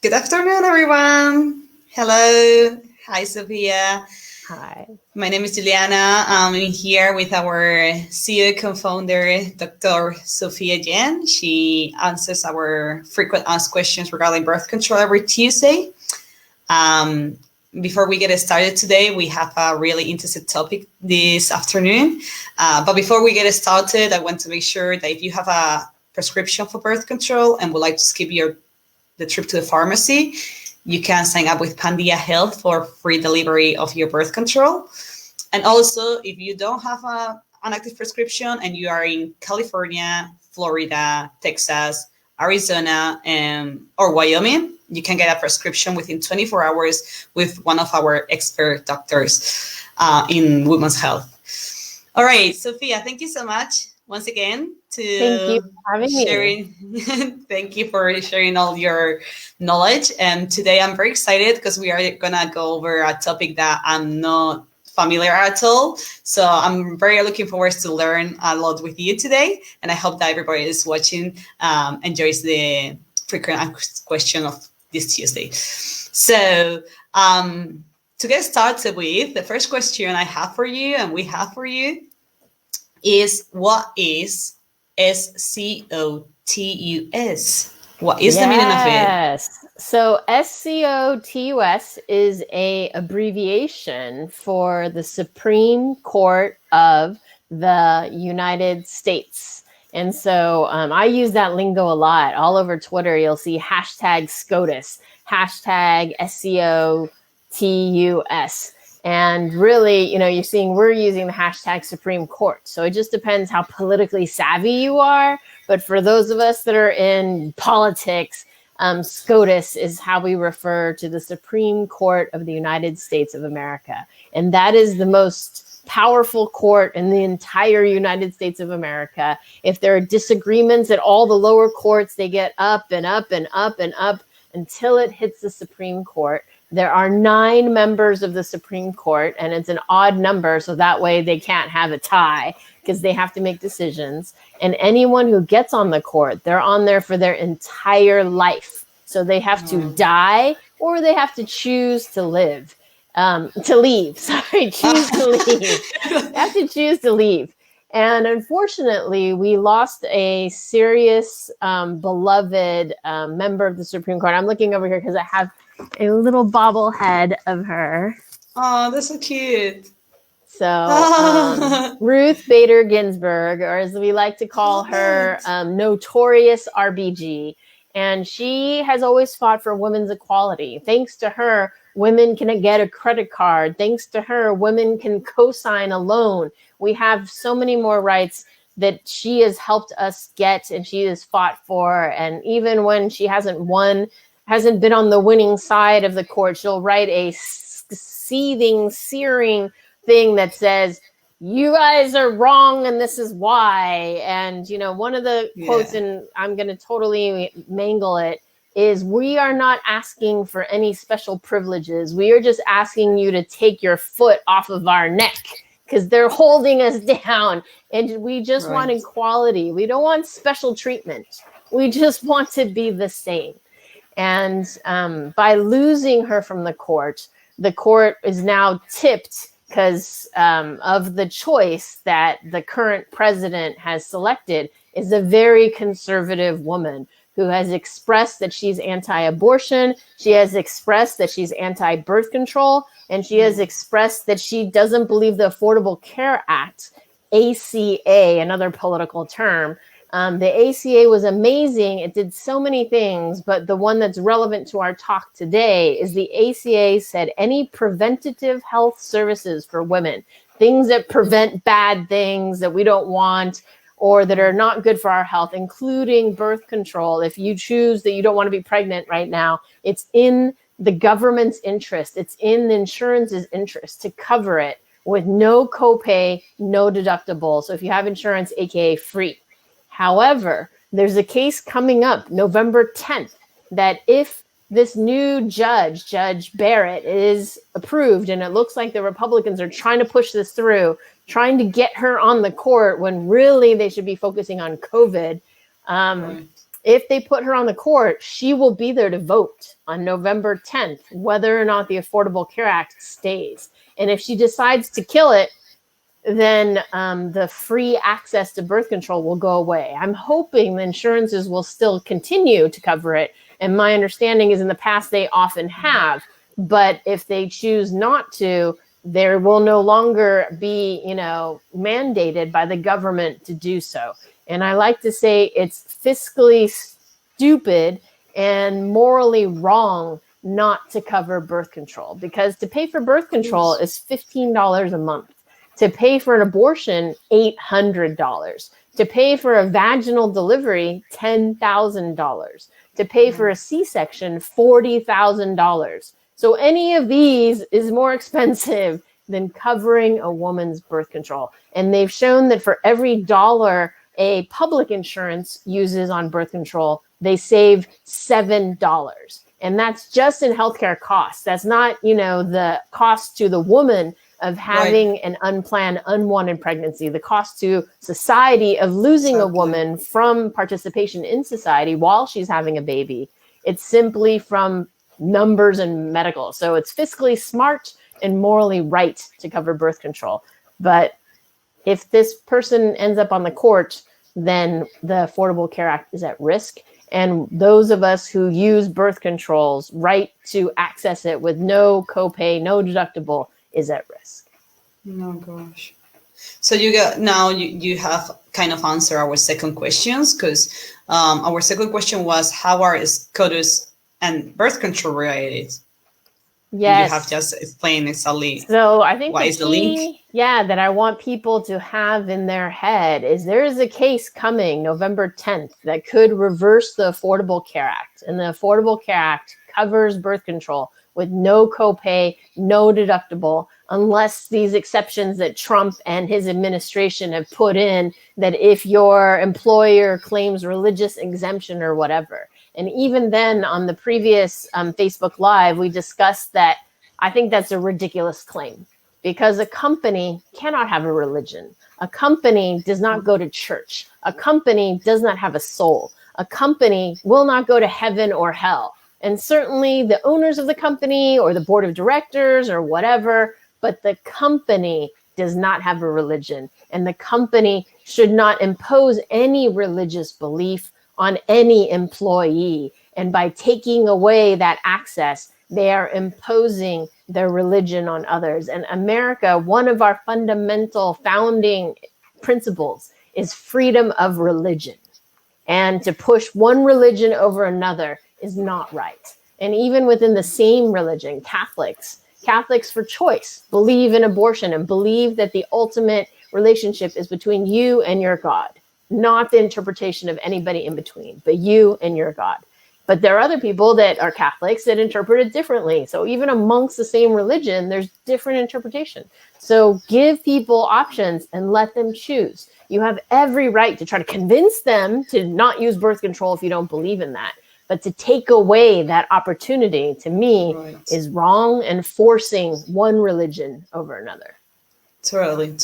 Good afternoon, everyone. Hello. Hi, Sophia. Hi. My name is Juliana. I'm here with our CEO co-founder, Dr. Sophia Yen. She answers our frequent asked questions regarding birth control every Tuesday. Um, Before we get started today, we have a really interesting topic this afternoon. But before we get started, I want to make sure that if you have a prescription for birth control and would like to skip the trip to the pharmacy, you can sign up with Pandia Health for free delivery of your birth control. And also, if you don't have an active prescription and you are in California, Florida, Texas, Arizona, or Wyoming, you can get a prescription within 24 hours with one of our expert doctors in women's health. All right, Sophia, thank you so much once again Thank you to for having me. sharing. Thank you for sharing all your knowledge. And today I'm very excited because we are going to go over a topic that I'm not familiar at all. So I'm very looking forward to learn a lot with you today. And I hope that everybody is watching enjoys the frequent question of this Tuesday. So to get started with, the first question I have for you and we have for you is, what is SCOTUS? What is the meaning of it? Yes. So SCOTUS is a abbreviation for the Supreme Court of the United States. And so I use that lingo a lot. All over Twitter, you'll see hashtag SCOTUS, hashtag SCOTUS. And really, you're seeing we're using the hashtag Supreme Court. So it just depends how politically savvy you are. But for those of us that are in politics, SCOTUS is how we refer to the Supreme Court of the United States of America. And that is the most powerful court in the entire United States of America. If there are disagreements at all the lower courts, they get up and up and up and up until it hits the Supreme Court. There are 9 members of the Supreme Court, and it's an odd number, so that way they can't have a tie because they have to make decisions. And anyone who gets on the court, they're on there for their entire life. So they have to die or they have to choose to live. Choose to leave. They have to choose to leave. And unfortunately, we lost a serious, beloved member of the Supreme Court. I'm looking over here because I have a little bobblehead of her. Oh, that's so cute. So Ruth Bader Ginsburg, or as we like to call her, Notorious RBG. And she has always fought for women's equality. Thanks to her, women can get a credit card. Thanks to her, women can co-sign a loan. We have so many more rights that she has helped us get and she has fought for. And even when she hasn't won, hasn't been on the winning side of the court, she'll write a seething, searing thing that says, you guys are wrong and this is why. And, one of the quotes, and I'm going to totally mangle it, is, we are not asking for any special privileges. We are just asking you to take your foot off of our neck because they're holding us down. And we just want equality. We don't want special treatment. We just want to be the same. And by losing her from the court is now tipped because of the choice that the current president has selected is a very conservative woman who has expressed that she's anti-abortion. She has expressed that she's anti-birth control. And she has expressed that she doesn't believe the Affordable Care Act, ACA, another political term. The ACA was amazing. It did so many things, but the one that's relevant to our talk today is the ACA said any preventative health services for women, things that prevent bad things that we don't want or that are not good for our health, including birth control. If you choose that you don't want to be pregnant right now, it's in the government's interest. It's in the insurance's interest to cover it with no copay, no deductible. So if you have insurance, AKA free. However, there's a case coming up November 10th that if this new judge, Judge Barrett, is approved, and it looks like the Republicans are trying to push this through, trying to get her on the court when really they should be focusing on COVID. if they put her on the court, she will be there to vote on November 10th, whether or not the Affordable Care Act stays. And if she decides to kill it, then the free access to birth control will go away. I'm hoping the insurances will still continue to cover it. And my understanding is in the past, they often have. But if they choose not to, there will no longer be, mandated by the government to do so. And I like to say it's fiscally stupid and morally wrong not to cover birth control, because to pay for birth control is $15 a month. To pay for an abortion, $800. To pay for a vaginal delivery, $10,000. To pay for a C-section, $40,000. So any of these is more expensive than covering a woman's birth control. And they've shown that for every dollar a public insurance uses on birth control, they save $7. And that's just in healthcare costs. That's not, the cost to the woman of having an unplanned, unwanted pregnancy, the cost to society of losing a woman from participation in society while she's having a baby. It's simply from numbers and medical. So it's fiscally smart and morally right to cover birth control. But if this person ends up on the court, then the Affordable Care Act is at risk. And those of us who use birth control's right to access it with no copay, no deductible, is at risk. Oh gosh. So you have kind of answered our second questions, because our second question was, how are SCOTUS and birth control related? Yes. You have just explained exactly. So I think what is the link? that I want people to have in their head is there is a case coming November 10th that could reverse the Affordable Care Act. And the Affordable Care Act covers birth control with no copay, no deductible, unless these exceptions that Trump and his administration have put in, that if your employer claims religious exemption or whatever. And even then, on the previous Facebook Live, we discussed that I think that's a ridiculous claim, because a company cannot have a religion. A company does not go to church. A company does not have a soul. A company will not go to heaven or hell. And certainly the owners of the company or the board of directors or whatever, but the company does not have a religion. And the company should not impose any religious belief on any employee. And by taking away that access, they are imposing their religion on others. And America, one of our fundamental founding principles is freedom of religion. And to push one religion over another is not right. And even within the same religion, Catholics for choice believe in abortion and believe that the ultimate relationship is between you and your God, not the interpretation of anybody in between, but you and your God. But there are other people that are Catholics that interpret it differently. So even amongst the same religion, there's different interpretation. So give people options and let them choose. You have every right to try to convince them to not use birth control if you don't believe in that. But to take away that opportunity, to me, is wrong and forcing one religion over another. Totally.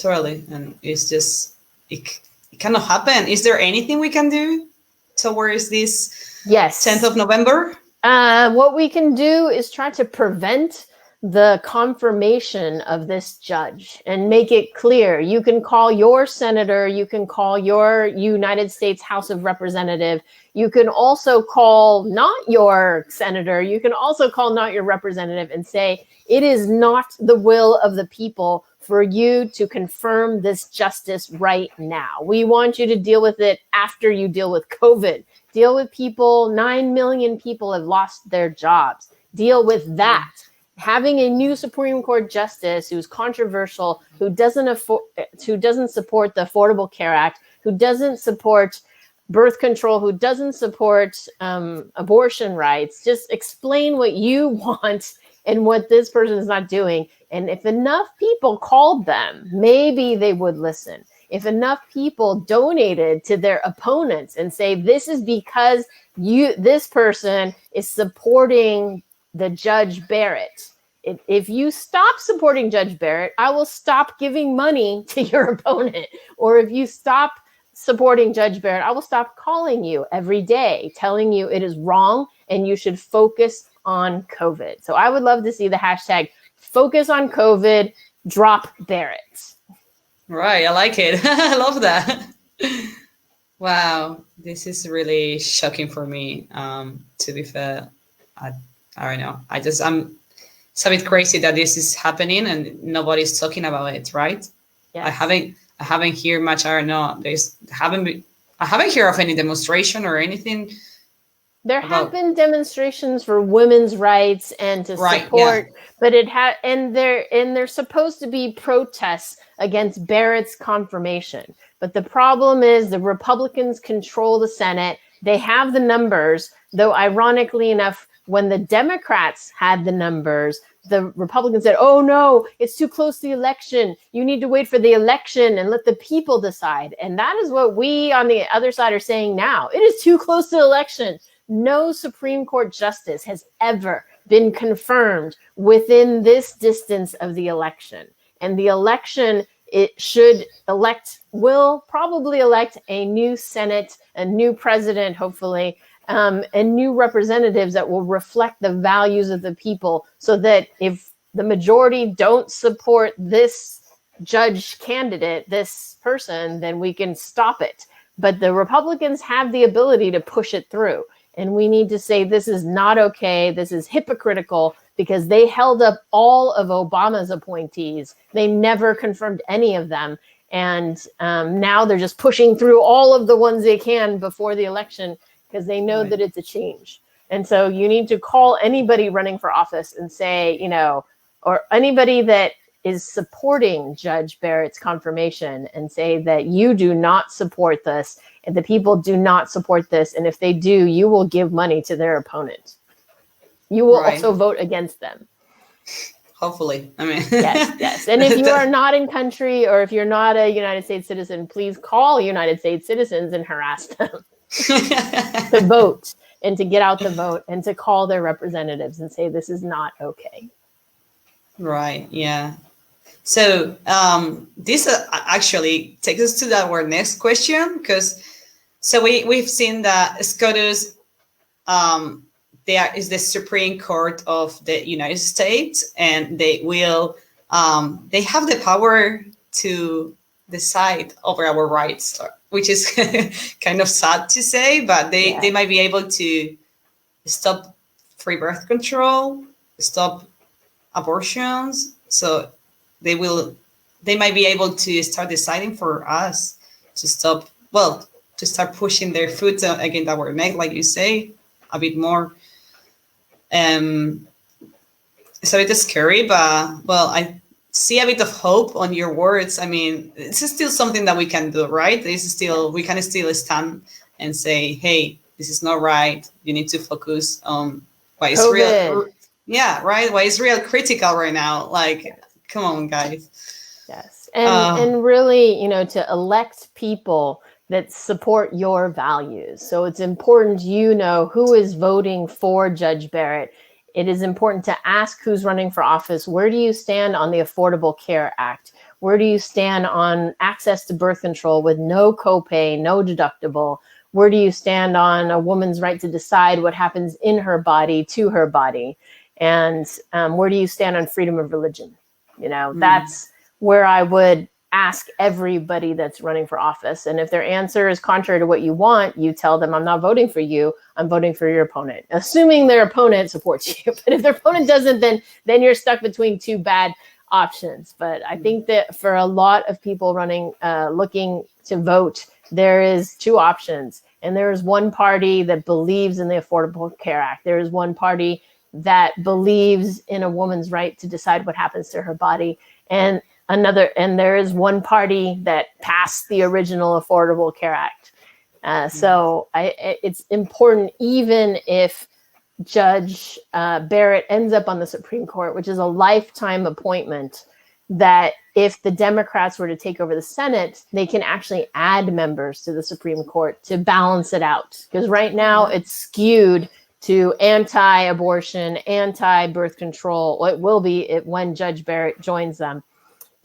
And it's just, it cannot happen. Is there anything we can do towards this 10th of November? What we can do is try to prevent the confirmation of this judge and make it clear. You can call your senator, you can call your United States House of Representative, you can also call not your senator, you can also call not your representative and say, it is not the will of the people for you to confirm this justice right now. We want you to deal with it after you deal with COVID. Deal with people, 9 million people have lost their jobs. Deal with that. Having a new Supreme Court justice who's controversial, who doesn't support the Affordable Care Act, who doesn't support birth control, who doesn't support abortion rights, just explain what you want and what this person is not doing. And if enough people called them, maybe they would listen. If enough people donated to their opponents and say, this is because this person is supporting the Judge Barrett. If you stop supporting Judge Barrett, I will stop giving money to your opponent. Or if you stop supporting Judge Barrett, I will stop calling you every day, telling you it is wrong and you should focus on COVID. So I would love to see the hashtag focus on COVID, drop Barrett. Right, I like it. I love that. Wow, this is really shocking for me. To be fair, I don't know. It's a bit crazy that this is happening and nobody's talking about it, right? Yes. I haven't heard much. I don't know. I haven't heard of any demonstration or anything. There have been demonstrations for women's rights and to support, but they're supposed to be protests against Barrett's confirmation. But the problem is the Republicans control the Senate. They have the numbers, though ironically enough, when the Democrats had the numbers, the Republicans said, oh no, it's too close to the election. You need to wait for the election and let the people decide. And that is what we on the other side are saying now. It is too close to the election. No Supreme Court justice has ever been confirmed within this distance of the election. And the election, will probably elect a new Senate, a new president, hopefully, and new representatives that will reflect the values of the people, so that if the majority don't support this judge candidate, this person, then we can stop it. But the Republicans have the ability to push it through. And we need to say this is not okay. This is hypocritical, because they held up all of Obama's appointees. They never confirmed any of them. And now they're just pushing through all of the ones they can before the election, because they know that it's a change. And so you need to call anybody running for office and say, or anybody that is supporting Judge Barrett's confirmation, and say that you do not support this and the people do not support this. And if they do, you will give money to their opponent. You will also vote against them. Hopefully. I mean, yes. And if you are not in country, or if you're not a United States citizen, please call United States citizens and harass them to vote and to get out the vote and to call their representatives and say, this is not okay. Right. Yeah. So this actually takes us to our next question, because we've seen that SCOTUS is the Supreme Court of the United States, and they have the power to decide over our rights, which is kind of sad to say, but they might be able to stop free birth control, stop abortions. So they might be able to start deciding for us to start pushing their foot against our neck, like you say, a bit more. So it's scary, but I see a bit of hope on your words. I mean, this is still something that we can do, right? We can still stand and say, hey, this is not right. You need to focus on what is real. Yeah, right. What is real critical right now? Like, come on, guys. Yes. And really, to elect people that support your values. So it's important who is voting for Judge Barrett. It is important to ask who's running for office. Where do you stand on the Affordable Care Act? Where do you stand on access to birth control with no copay, no deductible? Where do you stand on a woman's right to decide what happens in her body to her body? And where do you stand on freedom of religion? That's where I would ask everybody that's running for office. And if their answer is contrary to what you want, you tell them, I'm not voting for you. I'm voting for your opponent, assuming their opponent supports you. But if their opponent doesn't, then you're stuck between two bad options. But I think that for a lot of people running, looking to vote, there is two options. And there is one party that believes in the Affordable Care Act. There is one party that believes in a woman's right to decide what happens to her body. And there is one party that passed the original Affordable Care Act. So it's important, even if Judge Barrett ends up on the Supreme Court, which is a lifetime appointment, that if the Democrats were to take over the Senate, they can actually add members to the Supreme Court to balance it out. Because right now it's skewed to anti-abortion, anti-birth control. It will be when Judge Barrett joins them,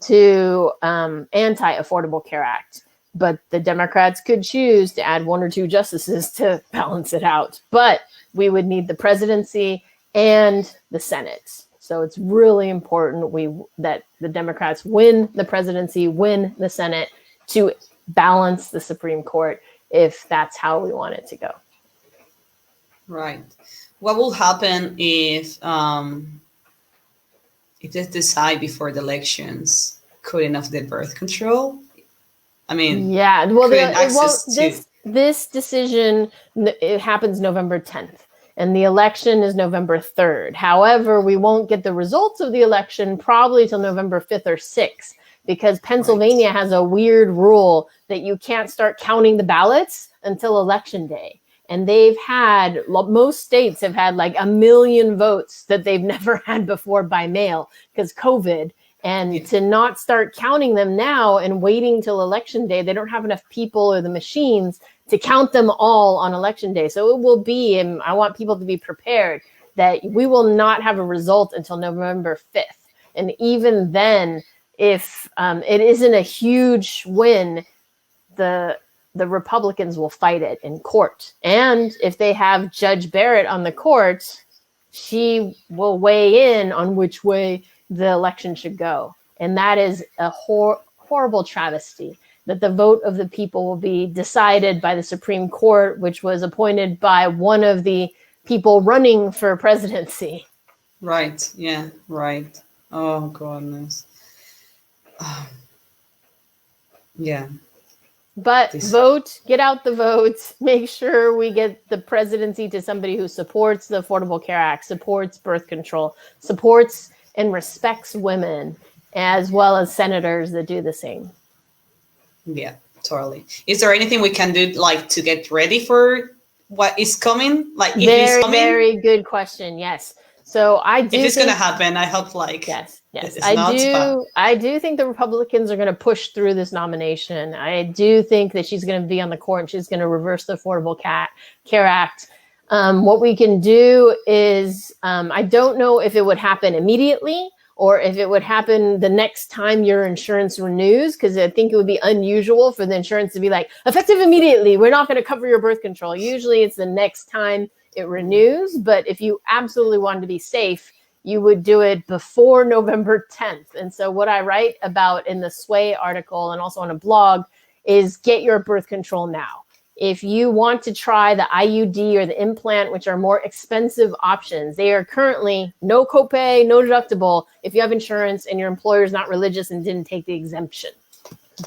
to anti-Affordable Care Act. but the Democrats could choose to add 1 or 2 justices to balance it out. But we would need the presidency and the Senate. So it's really important that the Democrats win the presidency, win the Senate to balance the Supreme Court, if that's how we want it to go. Right. What will happen if they decide before the elections cutting off the birth control? I mean, yeah. Well, this decision, it happens November 10th, and the election is November 3rd. However, we won't get the results of the election probably till November 5th or 6th, because Pennsylvania has a weird rule that you can't start counting the ballots until election day. And most states have had like 1 million votes that they've never had before by mail because COVID. And to not start counting them now and waiting till election day, they don't have enough people or the machines to count them all on election day. So it will be, and I want people to be prepared, that we will not have a result until November 5th. And even then, if it isn't a huge win, the Republicans will fight it in court. And if they have Judge Barrett on the court, she will weigh in on which way the election should go. And that is a horrible travesty, that the vote of the people will be decided by the Supreme Court, which was appointed by one of the people running for presidency. Right. Yeah. Right. Oh, goodness. Yeah. But vote, get out the votes, make sure we get the presidency to somebody who supports the Affordable Care Act, supports birth control, supports and respects women, as well as senators that do the same. Yeah, totally. Is there anything we can do like to get ready for what is coming? Like if it's coming? Very good question. Yes. So I do. If it's going to happen, I hope like yes. I do think the Republicans are going to push through this nomination. I do think that she's going to be on the court and she's going to reverse the Affordable Care Act. What we can do is, I don't know if it would happen immediately or if it would happen the next time your insurance renews, because I think it would be unusual for the insurance to be like, effective immediately, we're not going to cover your birth control. Usually it's the next time it renews, but if you absolutely wanted to be safe, you would do it before November 10th. And so what I write about in the Sway article and also on a blog is get your birth control now. If you want to try the IUD or the implant, which are more expensive options, they are currently no copay, no deductible if you have insurance and your employer is not religious and didn't take the exemption.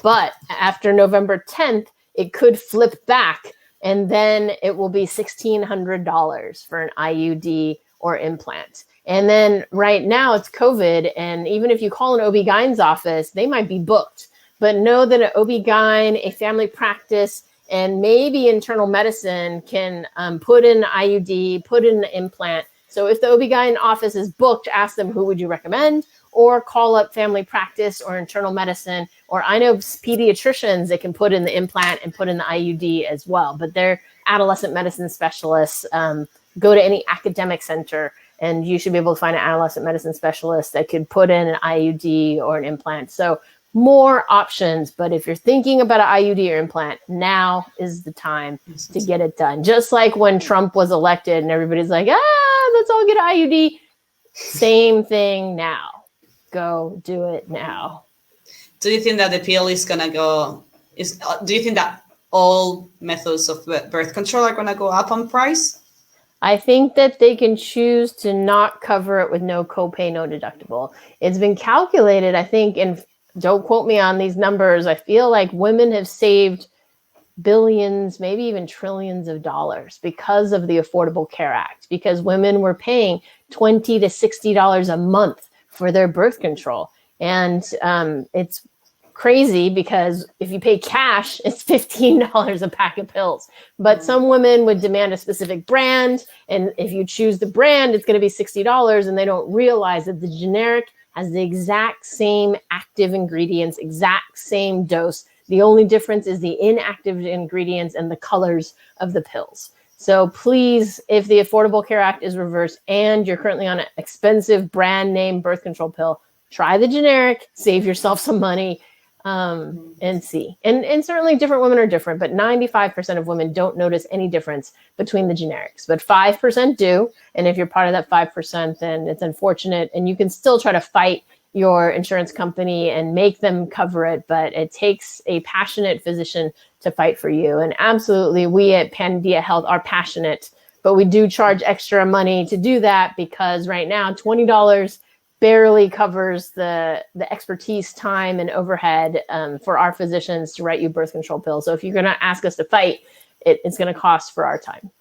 But after November 10th, it could flip back and then it will be $1,600 for an IUD or implant. And then right now it's COVID. And even if you call an OB-GYN's office, they might be booked. But know that an OB-GYN, a family practice, and maybe internal medicine can put in an IUD, put in an implant. So if the OB-GYN office is booked, ask them who would you recommend, or call up family practice or internal medicine. Or I know pediatricians that can put in the implant and put in the IUD as well, but they're adolescent medicine specialists. Go to any academic center and you should be able to find an adolescent medicine specialist that could put in an IUD or an implant. So more options, but if you're thinking about an IUD or implant, now is the time to get it done. Just like when Trump was elected and everybody's like, let's all get an IUD. Same thing now. Go do it now. Do you think that the pill is going to go, do you think that all methods of birth control are going to go up on price? I think that they can choose to not cover it with no copay, no deductible. It's been calculated, I think, and don't quote me on these numbers, I feel like women have saved billions, maybe even trillions of dollars because of the Affordable Care Act, because women were paying $20 to $60 a month for their birth control. And it's crazy because if you pay cash, it's $15 a pack of pills. But some women would demand a specific brand. And if you choose the brand, it's going to be $60. And they don't realize that the generic has the exact same active ingredients, exact same dose. The only difference is the inactive ingredients and the colors of the pills. So please, if the Affordable Care Act is reversed and you're currently on an expensive brand name birth control pill, try the generic, save yourself some money. and see. And certainly different women are different, but 95% of women don't notice any difference between the generics, but 5% do. And if you're part of that 5%, then it's unfortunate. And you can still try to fight your insurance company and make them cover it, but it takes a passionate physician to fight for you. And absolutely, we at Pandia Health are passionate, but we do charge extra money to do that because right now, $20 barely covers the expertise, time, and overhead for our physicians to write you birth control pills. So if you're going to ask us to fight, it's going to cost for our time.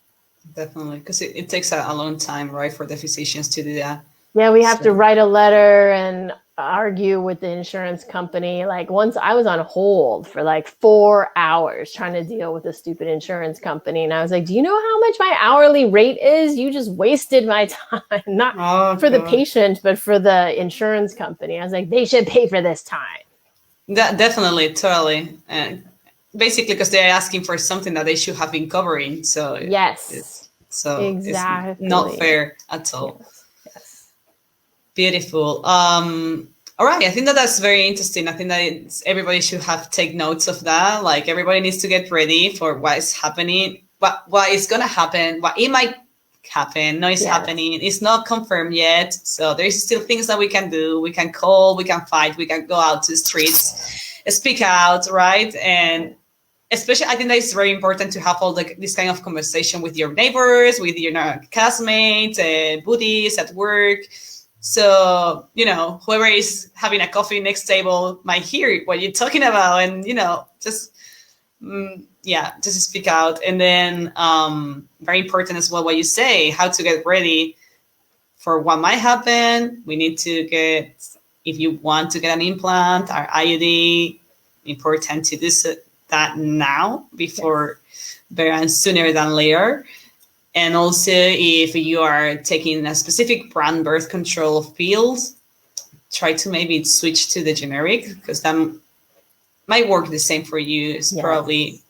Definitely, because it takes a long time, right, for the physicians to do that. Yeah, we have to write a letter and argue with the insurance company. Like once I was on hold for like 4 hours trying to deal with a stupid insurance company. And I was like, do you know how much my hourly rate is? You just wasted my time, not for the patient, but for the insurance company. I was like, they should pay for this time. Definitely, totally. Basically, because they're asking for something that they should have been covering. So yes, exactly. It's not fair at all. Yes. Beautiful. All right. I think that's very interesting. I think that everybody should take notes of that. Like everybody needs to get ready for what is happening, what is going to happen, what it might happen. No, it's happening. It's not confirmed yet. So there's still things that we can do. We can call, we can fight, we can go out to the streets, speak out, right? And especially, I think that it's very important to have all this kind of conversation with your neighbors, with your classmates, buddies at work. So, whoever is having a coffee next table might hear what you're talking about and, just speak out. And then very important as well, what you say, how to get ready for what might happen. We need to if you want to get an implant or IUD, important to do that now before better sooner than later. And also, if you are taking a specific brand birth control pills, try to maybe switch to the generic because that might work the same for you. It's probably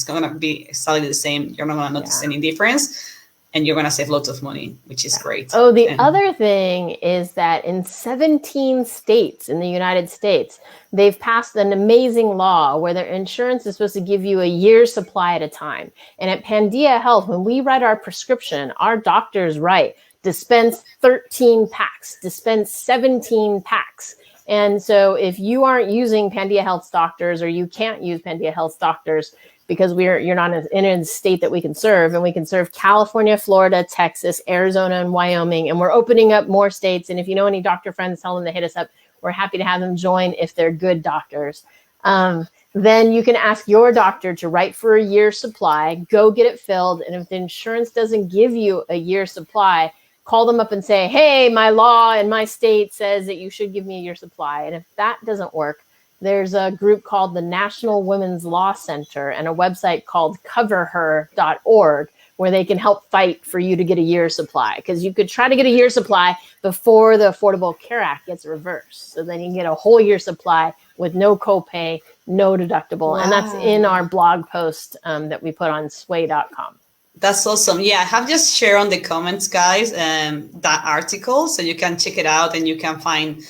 going to be exactly the same. You're not going to notice any difference. And you're going to save lots of money, which is great. Oh, the other thing is that in 17 states in the United States, they've passed an amazing law where their insurance is supposed to give you a year's supply at a time. And at Pandia Health, when we write our prescription, our doctors write, dispense 13 packs, dispense 17 packs. And so if you aren't using Pandia Health's doctors or you can't use Pandia Health's doctors, because you're not in a state that we can serve, and we can serve California, Florida, Texas, Arizona, and Wyoming, and we're opening up more states. And if you know any doctor friends, tell them to hit us up. We're happy to have them join if they're good doctors. Then you can ask your doctor to write for a year's supply, go get it filled, and if the insurance doesn't give you a year's supply, call them up and say, hey, my law in my state says that you should give me a year's supply. And if that doesn't work, there's a group called the National Women's Law Center and a website called coverher.org where they can help fight for you to get a year's supply. Because you could try to get a year's supply before the Affordable Care Act gets reversed. So then you can get a whole year's supply with no copay, no deductible. Wow. And that's in our blog post that we put on sway.com. That's awesome. Yeah, I have just shared on the comments, guys, that article. So you can check it out and you can find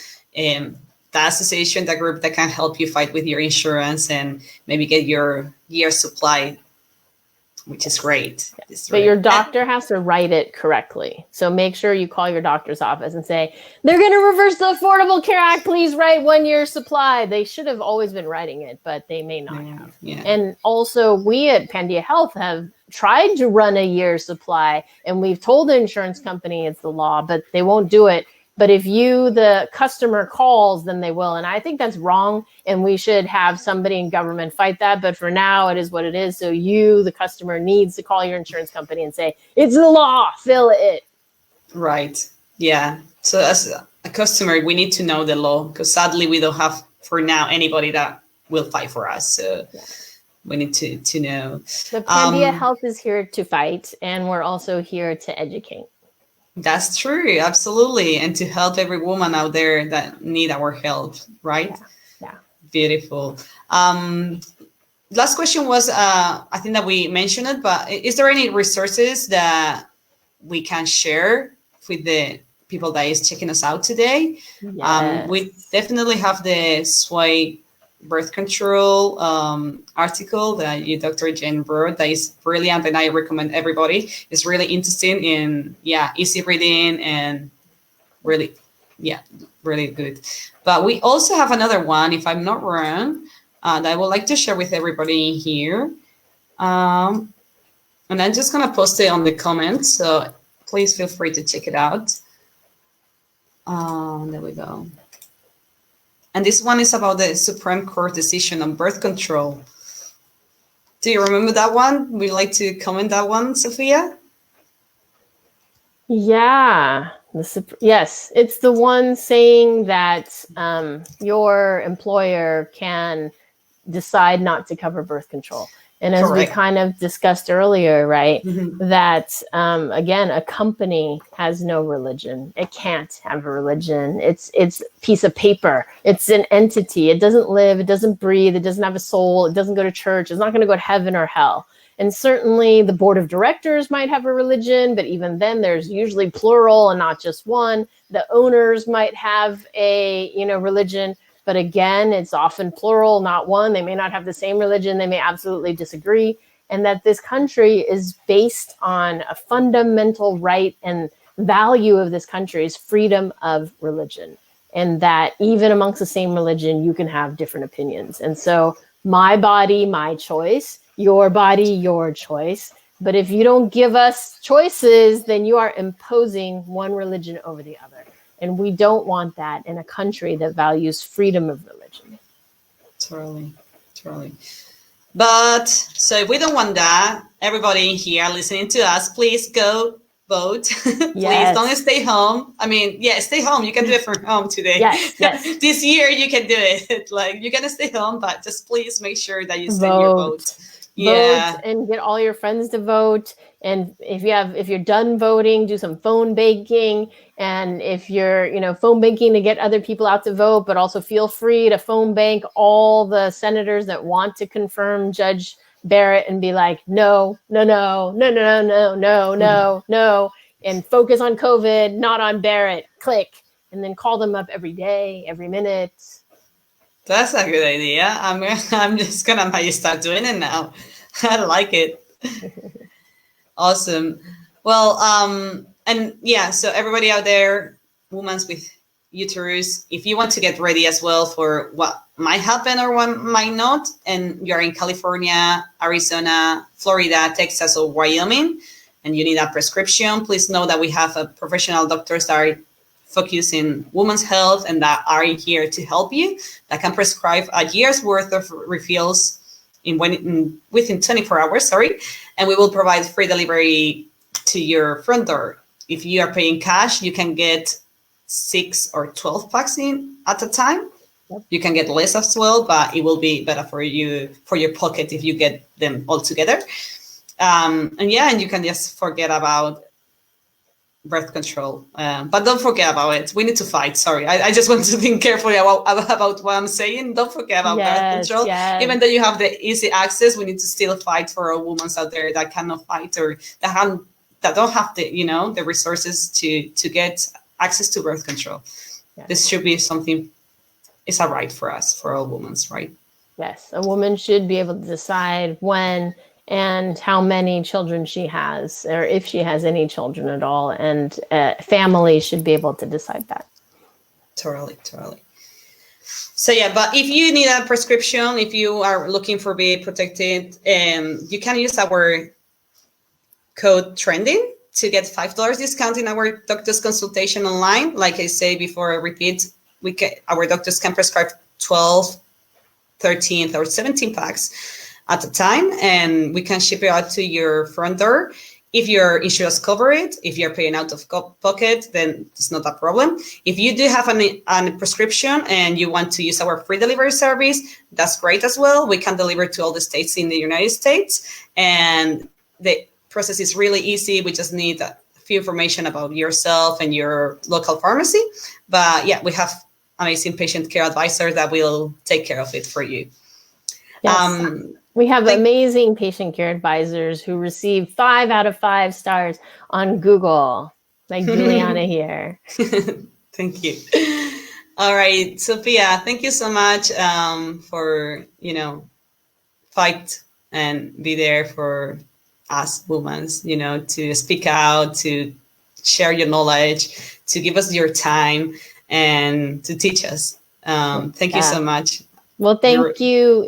the association, the group that can help you fight with your insurance and maybe get your year supply, which is great. But your doctor has to write it correctly. So make sure you call your doctor's office and say, they're going to reverse the Affordable Care Act. Please write 1 year supply. They should have always been writing it, but they may not have. Yeah. And also we at Pandia Health have tried to run a year's supply, and we've told the insurance company it's the law, but they won't do it. But if the customer calls, then they will. And I think that's wrong. And we should have somebody in government fight that. But for now, it is what it is. So the customer, needs to call your insurance company and say, it's the law, fill it. Right. Yeah. So as a customer, we need to know the law because sadly, we don't have for now anybody that will fight for us. So we need to know. So Pandia Health is here to fight. And we're also here to educate. That's true. Absolutely. And to help every woman out there that need our help. Right. Yeah. Beautiful. Last question was, I think that we mentioned it, but is there any resources that we can share with the people that is checking us out today? Yes. We definitely have the Sway birth control article that you, Dr. Jen, wrote that is brilliant, and I recommend everybody. It's really interesting and easy reading and really, really good. But we also have another one, if I'm not wrong, that I would like to share with everybody here. And I'm just going to post it on the comments, so please feel free to check it out. There we go. And this one is about the Supreme Court decision on birth control. Do you remember that one? Would you like to comment that one, Sophia? Yeah. Yes, it's the one saying that your employer can decide not to cover birth control. And as Correct. we kind of discussed earlier, right, Mm-hmm. that again, a company has no religion. It can't have a religion. It's a piece of paper. It's an entity. It doesn't live. It doesn't breathe. It doesn't have a soul. It doesn't go to church. It's not going to go to heaven or hell. And certainly the board of directors might have a religion, but even then there's usually plural and not just one. The owners might have a, religion. But again, it's often plural, not one. They may not have the same religion. They may absolutely disagree. And that this country is based on a fundamental right and value of this country is freedom of religion. And that even amongst the same religion, you can have different opinions. And so my body, my choice, your body, your choice. But if you don't give us choices, then you are imposing one religion over the other. And we don't want that in a country that values freedom of religion. Totally. But so if we don't want that, everybody here listening to us, please go vote. Please don't stay home. I mean, stay home. You can do it from home today. Yes. This year you can do it. Like, you're gonna stay home, but just please make sure that you send your vote. Vote and get all your friends to vote. And if you're done voting, do some phone banking. And if you're, phone banking to get other people out to vote, but also feel free to phone bank all the senators that want to confirm Judge Barrett and be like, no, and focus on COVID, not on Barrett. Click, and then call them up every day, every minute. That's a good idea. I'm just gonna might start doing it now. I like it. Awesome. Well, so everybody out there, women with uterus, if you want to get ready as well for what might happen or what might not, and you're in California, Arizona, Florida, Texas, or Wyoming, and you need a prescription, please know that we have a professional doctors that are focusing women's health and that are here to help you, that can prescribe a year's worth of refills within 24 hours, and we will provide free delivery to your front door. If you are paying cash, you can get 6 or 12 packs in at a time. Yep. You can get less as well, but it will be better for your pocket if you get them all together. And you can just forget about birth control, but don't forget about it. We need to fight. Sorry, I just want to think carefully about what I'm saying. Don't forget about birth control. Yes. Even though you have the easy access, we need to still fight for all women out there that cannot fight or that don't have the resources to get access to birth control. Yes. This should be something. It's a right for us, for all women, right? Yes, a woman should be able to decide when and how many children she has, or if she has any children at all. And families should be able to decide that. Totally. So but if you need a prescription, if you are looking for be protected, you can use our code Trendy to get $5 discount in our doctor's consultation online. Like I say before, I repeat, our doctors can prescribe 12, 13, or 17 packs at a time, and we can ship it out to your front door. If your insurance cover it, if you're paying out of pocket, then it's not a problem. If you do have a prescription and you want to use our free delivery service, that's great as well. We can deliver to all the states in the United States, and the process is really easy. We just need a few information about yourself and your local pharmacy. But we have amazing patient care advisors that will take care of it for you. Yes. We have amazing patient care advisors who receive 5 out of 5 stars on Google, like Juliana here. Thank you. All right, Sophia, thank you so much for, fight and be there for us women, to speak out, to share your knowledge, to give us your time, and to teach us. Thank you so much. Well, thank you,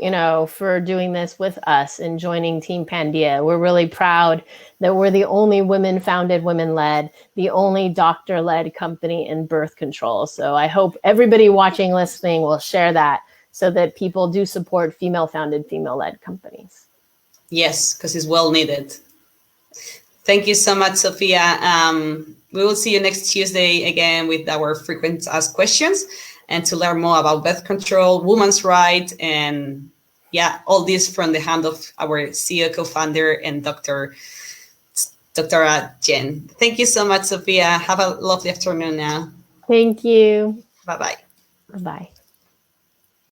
for doing this with us and joining Team Pandia. We're really proud that we're the only women-founded, women-led, the only doctor-led company in birth control. So I hope everybody watching, listening will share that so that people do support female-founded, female-led companies. Yes, because it's well needed. Thank you so much, Sophia. We will see you next Tuesday again with our frequent asked questions, and to learn more about birth control, women's rights, and all this from the hand of our CEO, co-founder, and Dr. Jen. Thank you so much, Sophia. Have a lovely afternoon now. Thank you. Bye-bye. Bye-bye.